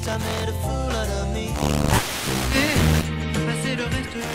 Passer le reste de la...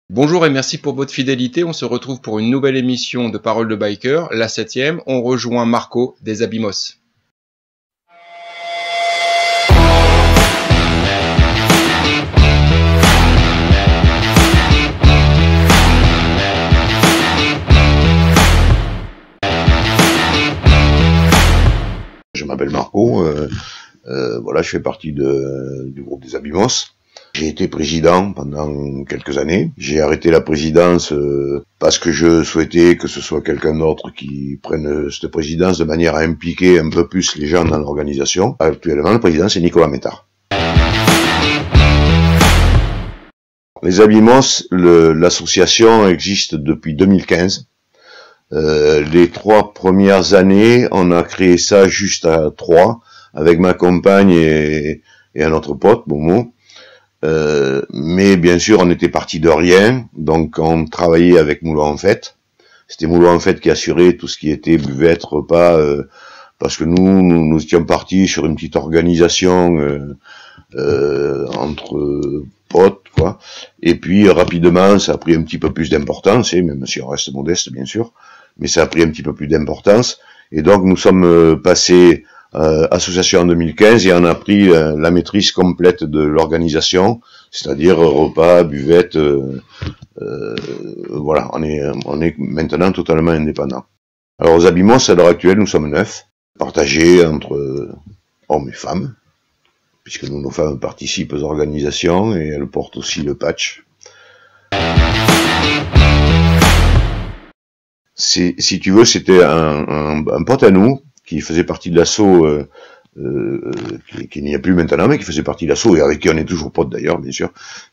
Bonjour et merci pour votre fidélité. On se retrouve pour une nouvelle émission de Paroles de Biker, la 7e. On rejoint Marco des Abymos. Je m'appelle Marco, voilà, je fais partie du groupe des Abymos. J'ai été président pendant quelques années. J'ai arrêté la présidence parce que je souhaitais que ce soit quelqu'un d'autre qui prenne cette présidence de manière à impliquer un peu plus les gens dans l'organisation. Actuellement, le président, c'est Nicolas Métard. Les Abymos, l'association existe depuis 2015. Les 3 premières années, on a créé ça juste à 3, avec ma compagne et un autre pote, Momo. Mais bien sûr, on était parti de rien, donc on travaillait avec Moulin en Fête. C'était Moulin en Fête qui assurait tout ce qui était buvette, repas, parce que nous étions partis sur une petite organisation entre potes, quoi. Et puis rapidement, ça a pris un petit peu plus d'importance, même si on reste modeste, bien sûr, mais ça a pris un petit peu plus d'importance. Et donc nous sommes passés association en 2015 et on a pris la maîtrise complète de l'organisation, c'est-à-dire repas, buvette, voilà, on est maintenant totalement indépendant. Alors aux Abymos, à l'heure actuelle, nous sommes 9, partagés entre hommes et femmes, puisque nos femmes participent aux organisations et elles portent aussi le patch. Si tu veux, c'était un pote à nous qui faisait partie de l'assaut, qui n'y a plus maintenant, mais qui faisait partie de l'assaut, et avec qui on est toujours potes d'ailleurs, bien sûr,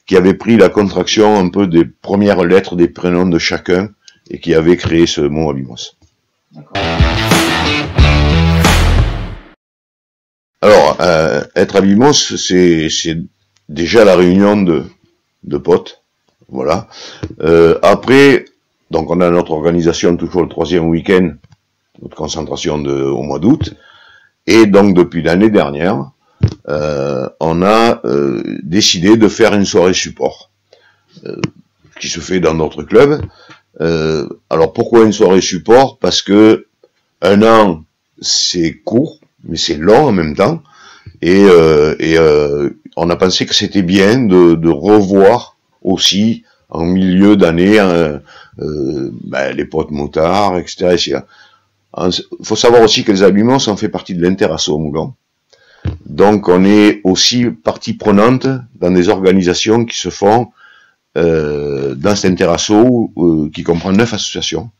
qui avait pris la contraction un peu des premières lettres des prénoms de chacun, et qui avait créé ce mot Abymos. Alors, être Abymos, c'est déjà la réunion de potes, voilà. Après, donc on a notre organisation toujours le 3e week-end, notre concentration au mois d'août, et donc depuis l'année dernière, on a décidé de faire une soirée support, qui se fait dans notre club. Alors pourquoi une soirée support? Parce que un an, c'est court, mais c'est long en même temps, et on a pensé que c'était bien de revoir aussi, en milieu d'année, les potes motards, etc. Il faut savoir aussi que les Abymos, on fait partie de l'Interasso au Moulin. Donc on est aussi partie prenante dans des organisations qui se font dans cet Interasso qui comprend 9 associations.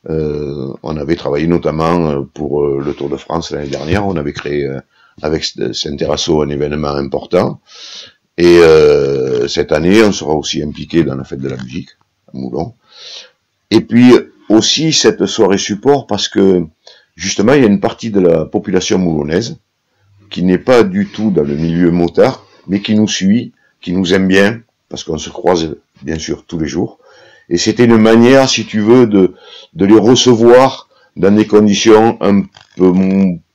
On avait travaillé notamment pour le Tour de France l'année dernière, on avait créé avec cet Interasso un événement important. Et cette année, on sera aussi impliqué dans la fête de la musique à Moulin. Et puis aussi cette soirée support parce que justement il y a une partie de la population moulonnaise qui n'est pas du tout dans le milieu motard, mais qui nous suit, qui nous aime bien, parce qu'on se croise bien sûr tous les jours. Et c'était une manière, si tu veux, de les recevoir dans des conditions un peu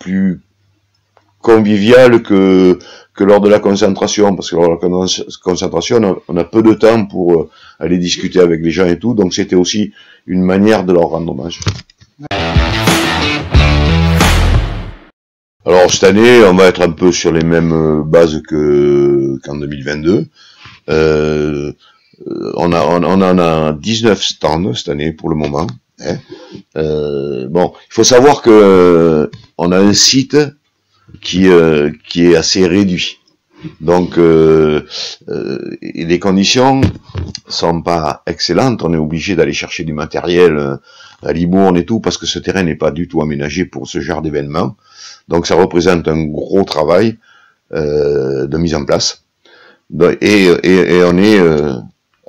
plus conviviales que lors de la concentration, parce que lors de la concentration, on a peu de temps pour aller discuter avec les gens et tout, donc c'était aussi une manière de leur rendre hommage. Alors cette année, on va être un peu sur les mêmes bases qu'en 2022. On en a 19 stands cette année pour le moment. Hein. Bon, il faut savoir que on a un site qui est assez réduit. Donc les conditions sont pas excellentes. On est obligé d'aller chercher du matériel à Libourne et tout, parce que ce terrain n'est pas du tout aménagé pour ce genre d'événement. Donc ça représente un gros travail de mise en place. Et on est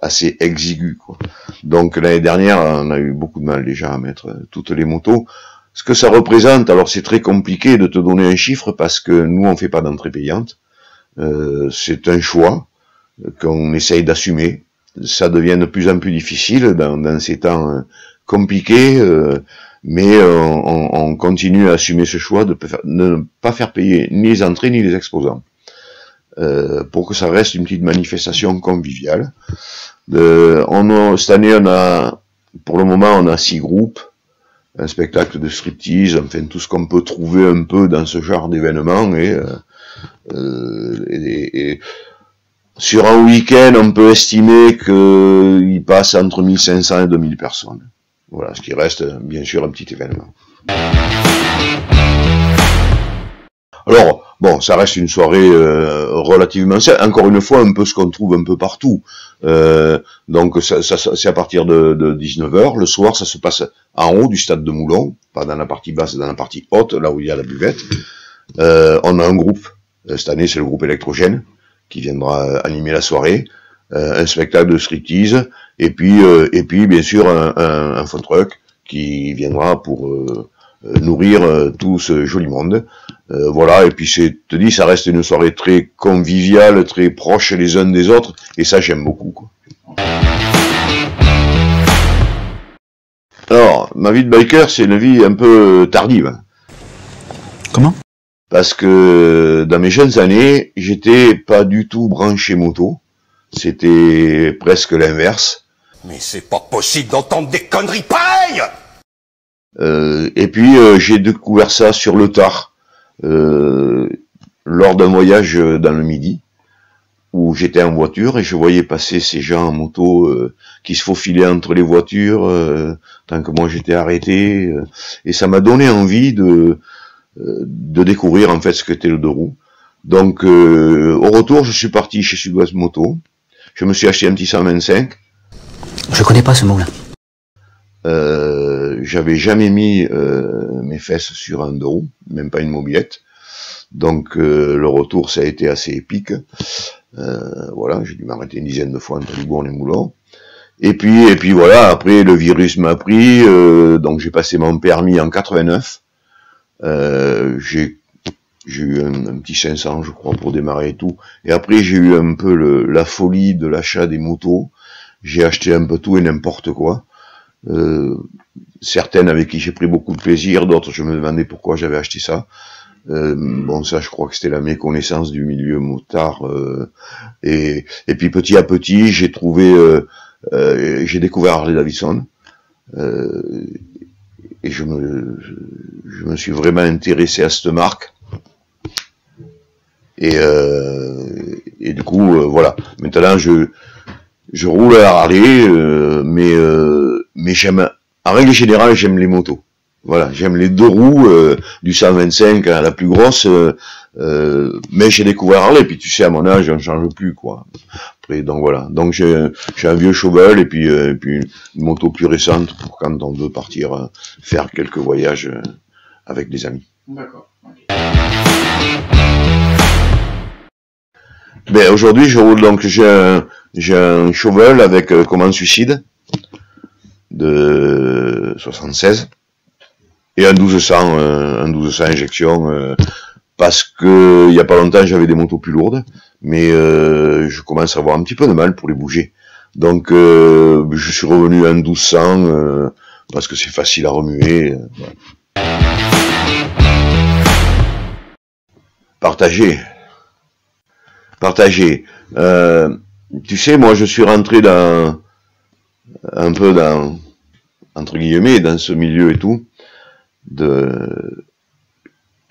assez exigu, quoi. Donc l'année dernière, on a eu beaucoup de mal déjà à mettre toutes les motos. Ce que ça représente, alors c'est très compliqué de te donner un chiffre, parce que nous on fait pas d'entrée payante. C'est un choix qu'on essaye d'assumer. Ça devient de plus en plus difficile dans ces temps compliqués, mais on continue à assumer ce choix de ne pas faire payer ni les entrées ni les exposants, pour que ça reste une petite manifestation conviviale. Cette année, pour le moment, on a 6 groupes, un spectacle de striptease, enfin tout ce qu'on peut trouver un peu dans ce genre d'événement, et sur un week-end, on peut estimer qu'il passe entre 1500 et 2000 personnes. Voilà, ce qui reste, bien sûr, un petit événement. Alors, bon, ça reste une soirée relativement simple. Encore une fois, un peu ce qu'on trouve un peu partout. Donc, c'est à partir de 19h. Le soir, ça se passe en haut du stade de Moulon, pas dans la partie basse, dans la partie haute, là où il y a la buvette. On a un groupe. Cette année, c'est le groupe Électrogène qui viendra animer la soirée, un spectacle de striptease, et puis bien sûr un food truck qui viendra pour nourrir tout ce joli monde. Voilà, et puis te dis, ça reste une soirée très conviviale, très proche les uns des autres, et ça j'aime beaucoup, quoi. Alors, ma vie de biker, c'est une vie un peu tardive. Comment? Parce que dans mes jeunes années, j'étais pas du tout branché moto. C'était presque l'inverse. Mais c'est pas possible d'entendre des conneries pareilles! Et puis j'ai découvert ça sur le tard, lors d'un voyage dans le Midi, où j'étais en voiture et je voyais passer ces gens en moto qui se faufilaient entre les voitures, tant que moi j'étais arrêté. Et ça m'a donné envie de découvrir en fait ce qu'était le deux roues. Donc au retour, je suis parti chez Sud-Ouest Moto. Je me suis acheté un petit 125. Je connais pas ce mot-là. J'avais jamais mis mes fesses sur un deux roues, même pas une mobilette. Donc le retour, ça a été assez épique. Voilà, j'ai dû m'arrêter une dizaine de fois entre Libourne et Moulon. Et puis voilà, après le virus m'a pris, donc j'ai passé mon permis en 89. J'ai eu un petit 500, je crois, pour démarrer et tout. Et après, j'ai eu un peu la folie de l'achat des motos. J'ai acheté un peu tout et n'importe quoi. Certaines avec qui j'ai pris beaucoup de plaisir, d'autres je me demandais pourquoi j'avais acheté ça. Bon, ça, je crois que c'était la méconnaissance du milieu motard. Et puis petit à petit, j'ai découvert Harley Davidson. Et je me suis vraiment intéressé à cette marque. Et du coup, voilà. Maintenant, je roule à Harley, mais j'aime, en règle générale, j'aime les motos. Voilà, j'aime les deux roues, du 125 à la plus grosse, mais j'ai découvert Harley, puis tu sais, à mon âge, on ne change plus, quoi. Après, donc voilà. Donc j'ai un vieux Chauvel, et puis une moto plus récente pour quand on veut partir faire quelques voyages avec des amis. D'accord. Okay. Ben, aujourd'hui, je roule, donc j'ai un Chauvel avec commande suicide de 76 et un 1200 injection, parce que il y a pas longtemps j'avais des motos plus lourdes, mais je commence à avoir un petit peu de mal pour les bouger. Donc je suis revenu à un 1200 parce que c'est facile à remuer. Partager. Tu sais, moi je suis rentré un peu dans, entre guillemets, dans ce milieu et tout.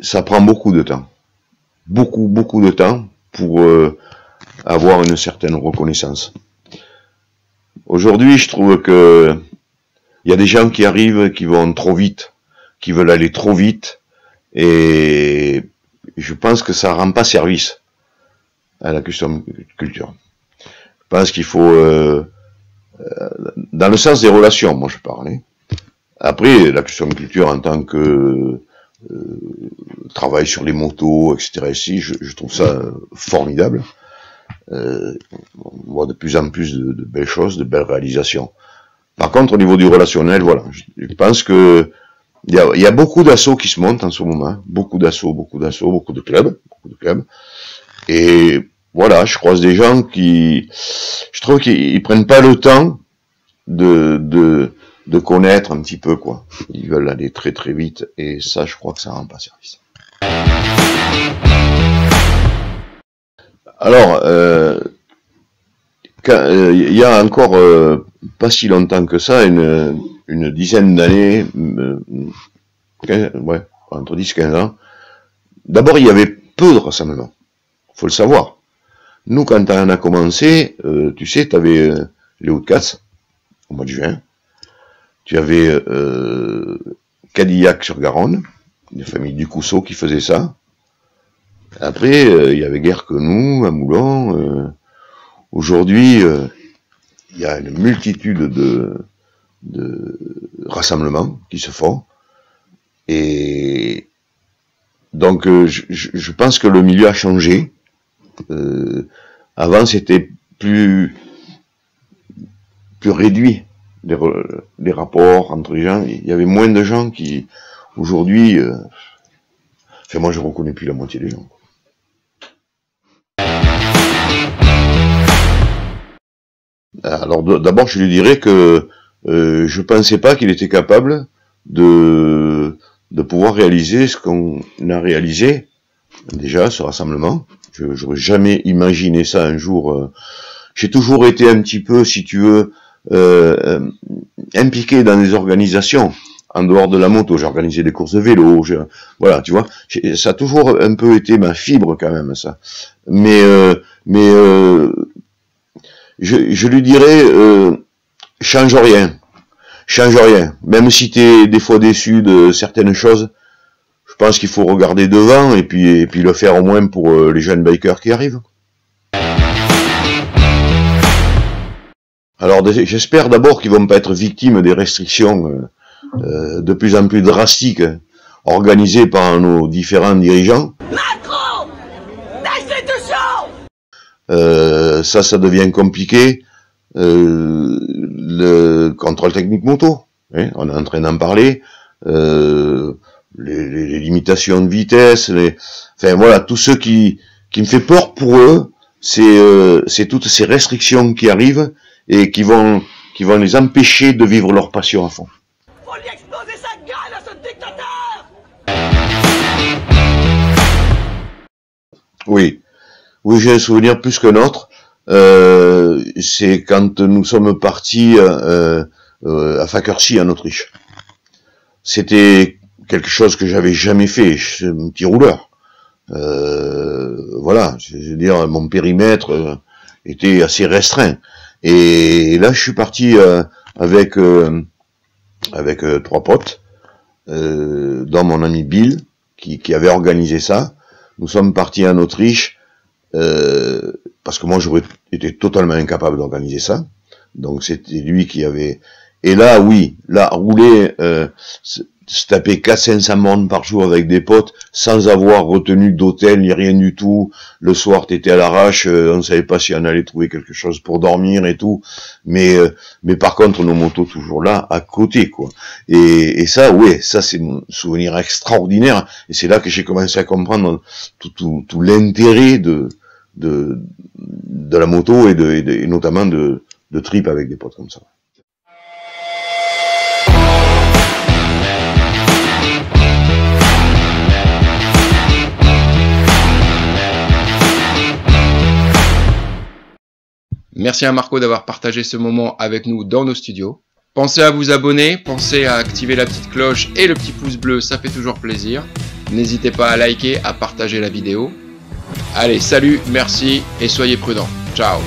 Ça prend beaucoup de temps. Beaucoup de temps pour avoir une certaine reconnaissance. Aujourd'hui, je trouve que il y a des gens qui arrivent, qui vont trop vite, qui veulent aller trop vite, et je pense que ça rend pas service à la custom culture. pense qu'il faut, dans le sens des relations, moi je parlais. Après, la question de culture en tant que travail sur les motos, etc. Ici, je trouve ça formidable. On voit de plus en plus de belles choses, de belles réalisations. Par contre, au niveau du relationnel, voilà, je pense que il y a beaucoup d'assauts qui se montent en ce moment, beaucoup d'assauts, beaucoup de clubs, et voilà, je croise des gens qui, je trouve qu'ils prennent pas le temps de connaître un petit peu, quoi. Ils veulent aller très très vite, et ça, je crois que ça rend pas service. Alors, il y a encore pas si longtemps que ça, une dizaine d'années, ouais, entre 10 et 15 ans, d'abord il y avait peu de rassemblements, faut le savoir. Nous, quand on a commencé, tu sais, tu avais les Hauts-de-Cats, au mois de juin, tu avais Cadillac-sur-Garonne, des familles du Cousseau qui faisaient ça. Après, il y avait Guerre-que-nous, à Moulon. Aujourd'hui, il y a une multitude de rassemblements qui se font. Et donc, je pense que le milieu a changé. Avant, c'était plus réduit, les rapports entre les gens. Il y avait moins de gens qui, aujourd'hui, enfin, moi, je reconnais plus la moitié des gens. Alors d'abord, je lui dirais que je pensais pas qu'il était capable de pouvoir réaliser ce qu'on a réalisé, déjà, ce rassemblement. J'aurais jamais imaginé ça un jour. J'ai toujours été un petit peu, si tu veux, impliqué dans des organisations, en dehors de la moto. J'ai organisé des courses de vélo, voilà, tu vois. Ça a toujours un peu été ma fibre, quand même, ça. Mais je lui dirais, change rien, même si t'es des fois déçu de certaines choses, je pense qu'il faut regarder devant et puis le faire au moins pour les jeunes bikers qui arrivent. Alors j'espère d'abord qu'ils vont pas être victimes des restrictions de plus en plus drastiques organisées par nos différents dirigeants. Macron, ça devient compliqué. Le contrôle technique moto, hein, on est en train d'en parler. Les limitations de vitesse, enfin voilà, tout ce qui me fait peur pour eux, c'est toutes ces restrictions qui arrivent et qui vont les empêcher de vivre leur passion à fond. Faut lui exploser sa gueule à ce dictateur. Oui, j'ai un souvenir plus qu'un autre. C'est quand nous sommes partis à Fackersee en Autriche. C'était quelque chose que j'avais jamais fait, un petit rouleur. Voilà, je veux dire, mon périmètre était assez restreint. Et là, je suis parti avec 3 potes, dont mon ami Bill, qui avait organisé ça. Nous sommes partis en Autriche, parce que moi, j'aurais été totalement incapable d'organiser ça. Donc, c'était lui qui avait... Et là, oui, là, rouler... se taper 400-500 bornes par jour avec des potes, sans avoir retenu d'hôtel ni rien du tout. Le soir, t'étais à l'arrache, on ne savait pas si on allait trouver quelque chose pour dormir et tout. Mais par contre, nos motos toujours là, à côté, quoi. Et ça, oui, ça c'est mon souvenir extraordinaire. Et c'est là que j'ai commencé à comprendre tout l'intérêt de la moto et notamment de trip avec des potes comme ça. Merci à Marco d'avoir partagé ce moment avec nous dans nos studios. Pensez à vous abonner, pensez à activer la petite cloche et le petit pouce bleu, ça fait toujours plaisir. N'hésitez pas à liker, à partager la vidéo. Allez, salut, merci et soyez prudents. Ciao.